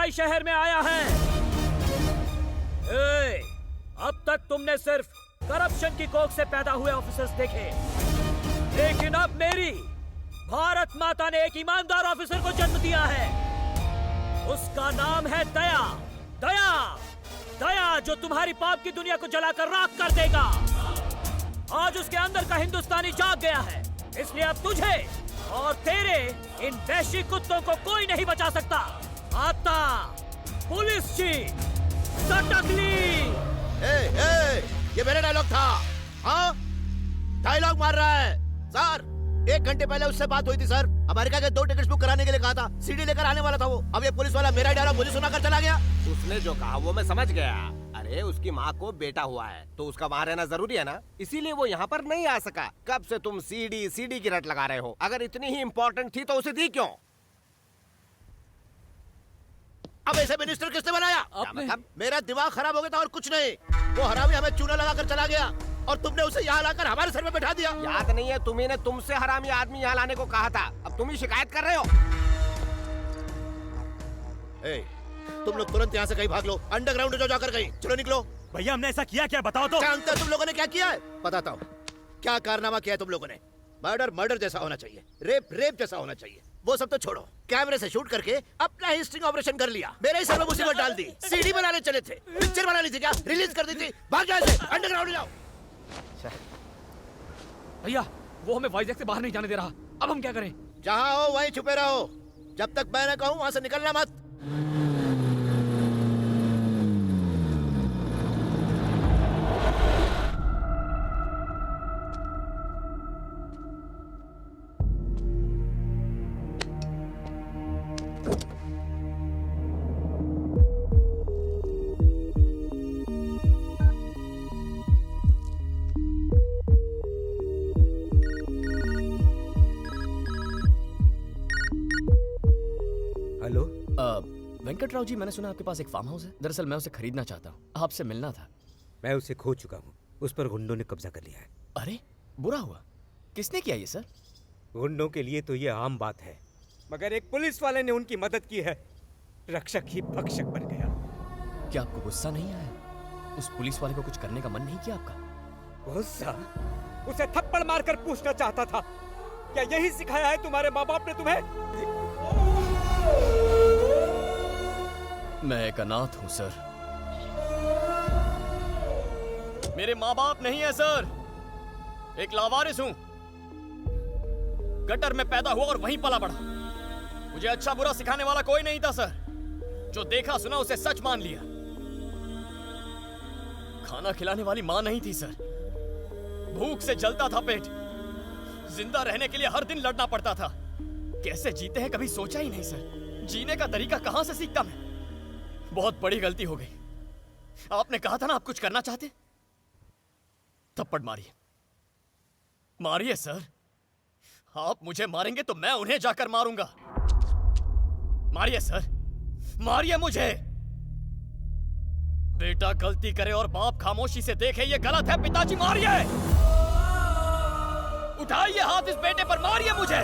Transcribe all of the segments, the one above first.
मुंबई शहर में आया है। अब तक तुमने सिर्फ करप्शन की कोख से पैदा हुए ऑफिसर्स देखे, लेकिन अब मेरी भारत माता ने एक ईमानदार ऑफिसर को जन्म दिया है। उसका नाम है दया। दया, दया जो तुम्हारी पाप की दुनिया को जलाकर राख कर देगा। आज उसके अंदर का हिंदुस्तानी जाग गया है, इसलिए अब तुझे और तेरे इन वैश्य कुत्तों को कोई नहीं बचा सकता। आता पुलिस चीफ सटकली। ये मेरा डायलॉग था। हाँ, डायलॉग मार रहा है सर। 1 घंटे पहले उससे बात हुई थी सर। अमेरिका के 2 टिकट्स बुक कराने के लिए कहा था। सीडी लेकर आने वाला था वो। अब ये पुलिस वाला मेरा डायलॉग मुझे सुनाकर चला गया। उसने जो कहा वो मैं समझ गया। अरे उसकी माँ को बेटा हुआ है तो उसका वहाँ रहना जरूरी है ना, इसीलिए वो यहाँ पर नहीं आ सका। कब से तुम सीडी की रट लगा रहे हो? अगर इतनी ही इम्पोर्टेंट थी तो उसे दी क्यों? अब ऐसे मिनिस्टर किसने बनाया? मतलब? मेरा दिमाग खराब हो गया था और कुछ नहीं। वो हरामी हमें चूना लगाकर चला गया और तुमने उसे यहाँ लाकर हमारे सर में बैठा दिया। याद नहीं है तुम्ही ने तुमसे हरामी आदमी यहाँ लाने को कहा था? अब तुम ही शिकायत कर रहे हो। तुम लोग तुरंत यहाँ से कहीं भाग लो। अंडरग्राउंड जो जाकर कहीं। चलो निकलो। भैया हमने ऐसा किया क्या, बताओ तो। जानते हो तुम लोगों ने क्या किया है? बताता हूँ क्या कारनामा किया है तुम लोगों ने। मर्डर जैसा होना चाहिए, रेप जैसा होना चाहिए। वो सब तो छोड़ो, कैमरे से शूट करके अपना ही स्टिंग ऑपरेशन कर लिया। मेरे ही सर में मुसीबत डाल दी। सीडी बनाने चले थे, पिक्चर बनानी थी क्या? रिलीज कर दी थी। भाग जाओ से, अंडरग्राउंड जाओ। भैया वो हमें वाइजैक से बाहर नहीं जाने दे रहा। अब हम क्या करें? जहाँ हो वहीं छुपे रहो। जब तक मैं न कहूँ वहां से निकलना मत। वेंकटराव जी, मैंने सुना आपके पास एक फार्म हाउस है। दरअसल मैं उसे खरीदना चाहता हूँ, आपसे मिलना था। मैं उसे खो चुका हूँ, उस पर गुंडों ने कब्जा कर लिया है। अरे बुरा हुआ। किसने किया ये सर? गुंडों के लिए तो ये आम बात है, मगर एक पुलिस वाले ने उनकी मदद की है। रक्षक ही भक्षक बन गया। क्या आपको गुस्सा नहीं आया? उस पुलिस वाले को कुछ करने का मन नहीं किया आपका? गुस्सा? उसे थप्पड़ मारकर पूछना चाहता था, क्या यही सिखाया है तुम्हारे माँ बाप ने तुम्हें? मैं एक अनाथ हूं सर। मेरे माँ बाप नहीं है सर। एक लावारिस हूं। गटर में पैदा हुआ और वहीं पला बढ़ा। मुझे अच्छा बुरा सिखाने वाला कोई नहीं था सर। जो देखा सुना उसे सच मान लिया। खाना खिलाने वाली मां नहीं थी सर। भूख से जलता था पेट। जिंदा रहने के लिए हर दिन लड़ना पड़ता था। कैसे जीते हैं कभी सोचा ही नहीं सर। जीने का तरीका कहां से सीखता मैं? बहुत बड़ी गलती हो गई। आपने कहा था ना आप कुछ करना चाहते। थप्पड़ मारिए, मारिए सर। आप मुझे मारेंगे तो मैं उन्हें जाकर मारूंगा। मारिए सर, मारिए मुझे। बेटा गलती करे और बाप खामोशी से देखे, ये गलत है। पिताजी मारिए। उठाइए हाथ इस बेटे पर, मारिए मुझे।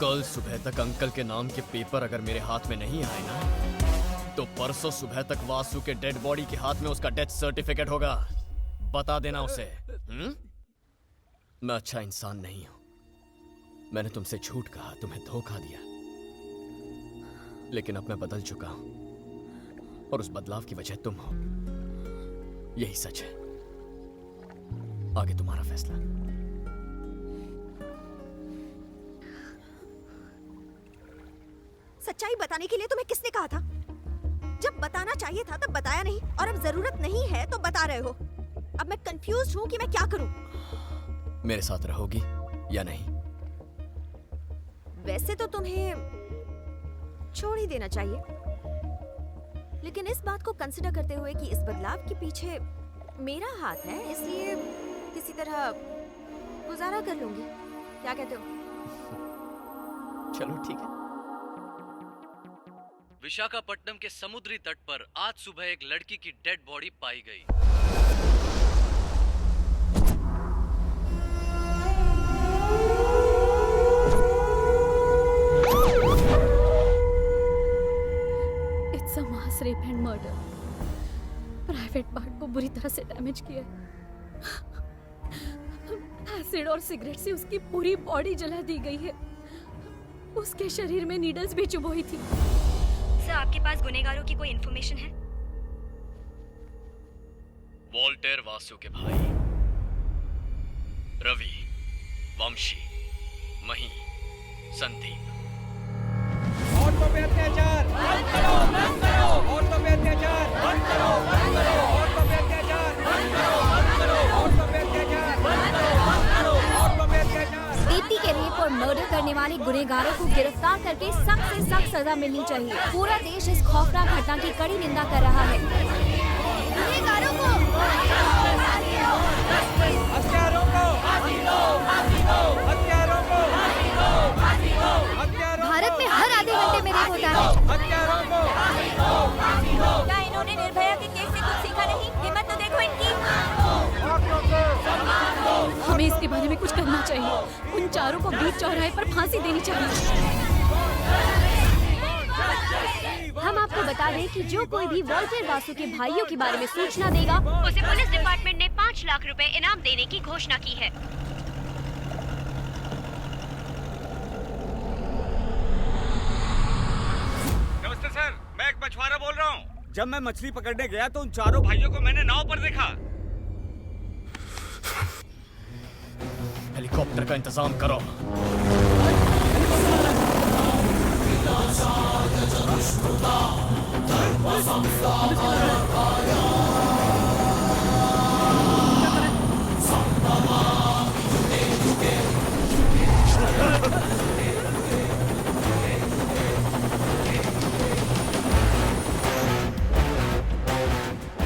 कल सुबह तक अंकल के नाम के पेपर अगर मेरे हाथ में नहीं आए ना, तो परसों सुबह तक वासु के डेड बॉडी के हाथ में उसका डेथ सर्टिफिकेट होगा। बता देना उसे। मैं अच्छा इंसान नहीं हूं। मैंने तुमसे झूठ कहा, तुम्हें धोखा दिया, लेकिन अब मैं बदल चुका हूं और उस बदलाव की वजह तुम हो। यही सच है। आगे तुम्हारा फैसला। सच्चाई बताने के लिए तुम्हें किसने कहा था? जब बताना चाहिए था तब बताया नहीं, और अब जरूरत नहीं है तो बता रहे हो। अब मैं कंफ्यूज हूँ कि मैं क्या करूँ। मेरे साथ रहोगी या नहीं? वैसे तो तुम्हें छोड़ ही देना चाहिए, लेकिन इस बात को कंसिडर करते हुए कि इस बदलाव के पीछे मेरा हाथ है, इसलिए किसी तरह गुजारा कर लूंगी। क्या कहते हो? चलो ठीक है। विशाखापट्टनम के समुद्री तट पर आज सुबह एक लड़की की डेड बॉडी पाई गई। It's a mass rape and murder. Private part को बुरी तरह से डैमेज किया। एसिड और सिगरेट से उसकी पूरी बॉडी जला दी गई है। उसके शरीर में नीडल्स भी चुभोई थी। सर, आपके पास गुनहगारों की कोई इन्फॉर्मेशन है? वॉल्टेर वासु के भाई रवि, वंशी, मही, संदीप। औरतों पे अत्याचार बंद करो, बंद करो। औरतों पे अत्याचार बंद करो, बंद करो। औरतों पे अत्याचार बंद करो, बंद करो। औरतों पे अत्याचार बंद करो, बंद करो। औरतों पे अत्याचार। दीप्ति के रेप और मर्डर करने वाले गुनहगारों को गिरफ्तार करके सख्त से सख्त सजा मिलनी चाहिए। पूरा देश इस खौफनाक घटना की कड़ी निंदा कर रहा है। गुनहगारों को हत्यारों को फांसी दो, फांसी दो। हत्यारों को फांसी दो, फांसी दो। हत्यारों भारत में हर आधे घंटे में रेप होता है। हत्यारों को फांसी दो, फांसी दो। क्या इन्होंने निर्भया के केस से कुछ सीखा नहीं? हिम्मत तो देखो इनकी। हमें इसके बारे में कुछ करना चाहिए। उन चारों को बीच चौराहे पर फांसी देनी चाहिए। हम आपको बता दें कि जो कोई भी वॉल्टेर वासु के भाइयों के बारे में सूचना देगा, उसे पुलिस डिपार्टमेंट ने 5 लाख रुपए इनाम देने की घोषणा की है। नमस्ते सर, मैं एक मछुआरा बोल रहा हूँ। जब मैं मछली पकड़ने गया तो उन चारों भाइयों को मैंने नाव पर देखा। हेलीकॉप्टर का इंतजाम करो।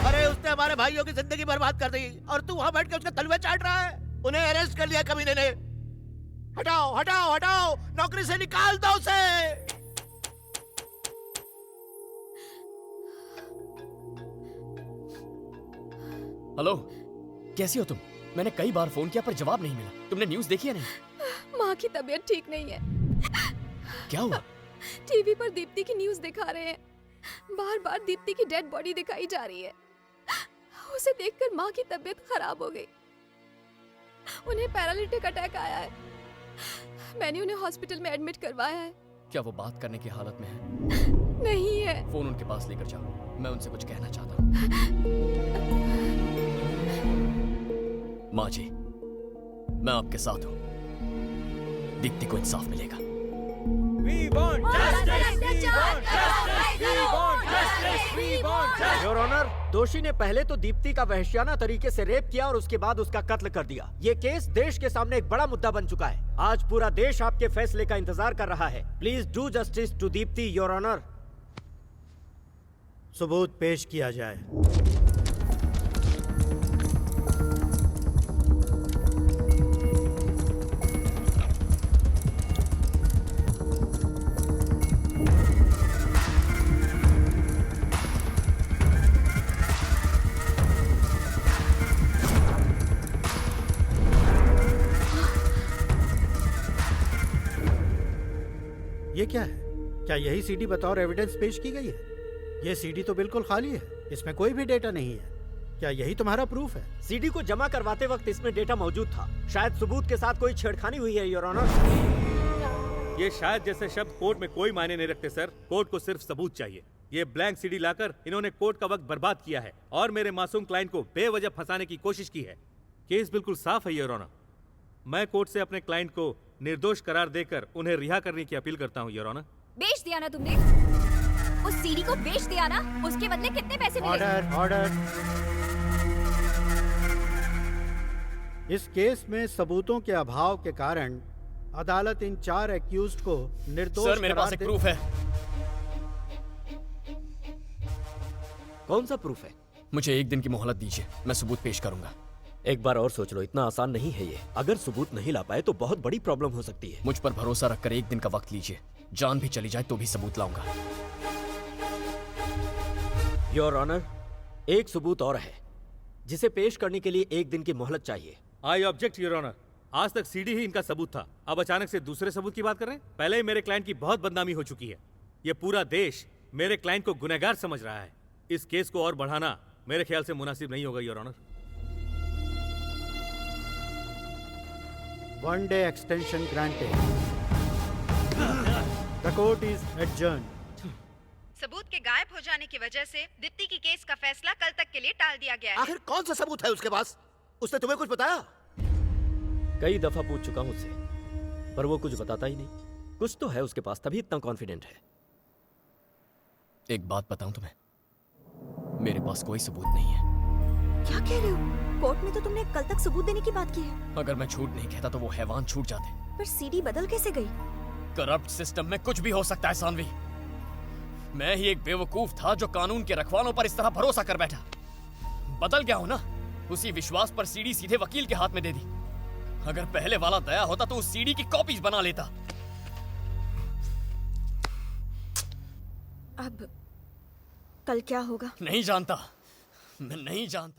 अरे उसने हमारे भाइयों की जिंदगी बर्बाद कर दी और तू वहां बैठ के उसके तलवे चाट रहा है। उन्हें अरेस्ट कर लिया कमीने ने। हटाओ, हटाओ, हटाओ। नौकरी से निकाल दो उसे। हेलो, कैसी हो तुम? मैंने कई बार फोन किया पर जवाब नहीं मिला। तुमने न्यूज़ देखी है नहीं? माँ की तबीयत ठीक नहीं है। क्या हुआ? टीवी पर दीप्ति की न्यूज़ दिखा रहे हैं। बार बार दीप्ति की डेड बॉडी दिखाई जा रही है। उसे देखकर माँ की तबीयत खराब हो गई। उन्हें पैरालिटिक अटैक आया है। मैंने उन्हें हॉस्पिटल में एडमिट करवाया है। क्या वो बात करने की हालत में है? नहीं है। फोन उनके पास लेकर जाओ, मैं उनसे कुछ कहना चाहता हूँ। माँ जी, मैं आपके साथ हूँ। दीप्ति को इंसाफ मिलेगा। We want justice, we want justice, we want justice, we want justice. Your honour, दोषी ने पहले तो दीप्ति का वहशियाना तरीके से रेप किया और उसके बाद उसका कत्ल कर दिया। ये केस देश के सामने एक बड़ा मुद्दा बन चुका है। आज पूरा देश आपके फैसले का इंतजार कर रहा है। Please do justice to Deepti, your honour. सबूत पेश किया जाए। ये क्या है? क्या यही सीडी बतौर एविडेंस पेश की गई है? ये सीडी तो बिल्कुल खाली है, इसमें कोई भी डेटा नहीं है। क्या यही तुम्हारा प्रूफ है? सीडी को जमा करवाते वक्त इसमें डेटा मौजूद था। शायद सबूत के साथ कोई छेड़खानी हुई है, योर ऑनर। ये शायद जैसे शब्द कोर्ट में कोई मायने नहीं रखते सर। कोर्ट को सिर्फ सबूत चाहिए। ये ब्लैंक सीडी लाकर इन्होंने कोर्ट का वक्त बर्बाद किया है और मेरे मासूम क्लाइंट को बेवजह फंसाने की कोशिश की है। केस बिल्कुल साफ है, योर ऑनर। मैं कोर्ट से अपने क्लाइंट को निर्दोष करार देकर उन्हें रिहा करने की अपील करता हूँ, योर ऑनर। बेच दिया ना तुमने? उस सीडी को बेच दिया ना? उसके बदले कितने पैसे मिले? Order, order. इस केस में सबूतों के अभाव के कारण अदालत इन 4 एक्यूज्ड को निर्दोष सर मेरे पास एक प्रूफ है। कौन सा प्रूफ है? मुझे 1 दिन की मोहलत दीजिए, मैं सबूत पेश करूंगा। एक बार और सोच लो, इतना आसान नहीं है ये। अगर सबूत नहीं ला पाए तो बहुत बड़ी प्रॉब्लम हो सकती है। मुझ पर भरोसा रखकर 1 दिन का वक्त लीजिए, जान भी चली जाए तो भी सबूत लाऊंगा। योर ऑनर, एक सबूत और है जिसे पेश करने के लिए 1 दिन की मोहलत चाहिए। I object your honour. आज तक सीडी ही इनका सबूत था, अब अचानक से दूसरे सबूत की बात कर रहे हैं। पहले ही मेरे क्लाइंट की बहुत बदनामी हो चुकी है। ये पूरा देश मेरे क्लाइंट को गुनहगार समझ रहा है। इस केस को और बढ़ाना मेरे ख्याल से मुनासिब नहीं होगा your honour. 1 day extension granted. The court is adjourned. सबूत के गायब हो जाने की वजह से दीप्ति की केस का फैसला कल तक के लिए टाल दिया गया है। आखिर कौन सा सबूत है उसके पास? उसने तुम्हें कुछ बताया? कई दफा पूछ चुका हूं उससे, पर वो कुछ बताता ही नहीं। कुछ तो है उसके पास, तभी इतना कॉन्फिडेंट है। एक बात बताऊं तुम्हें, मेरे पास कोई सबूत नहीं है। क्या कह रहे हो? कोर्ट में तो तुमने कल तक सबूत देने की बात की है। अगर मैं झूठ नहीं कहता तो वो हैवान छूट जाते। पर सीडी बदल कैसे गई? करप्ट सिस्टम में कुछ भी हो सकता है सानवी। मैं ही एक बेवकूफ था जो कानून के रखवालों पर इस तरह भरोसा कर बैठा। बदल गया हूं ना, उसी विश्वास पर सीडी सीधे वकील के हाथ में दे दी। अगर पहले वाला दया होता तो उस सीडी की कॉपीज बना लेता। अब कल क्या होगा? नहीं जानता, मैं नहीं जानता।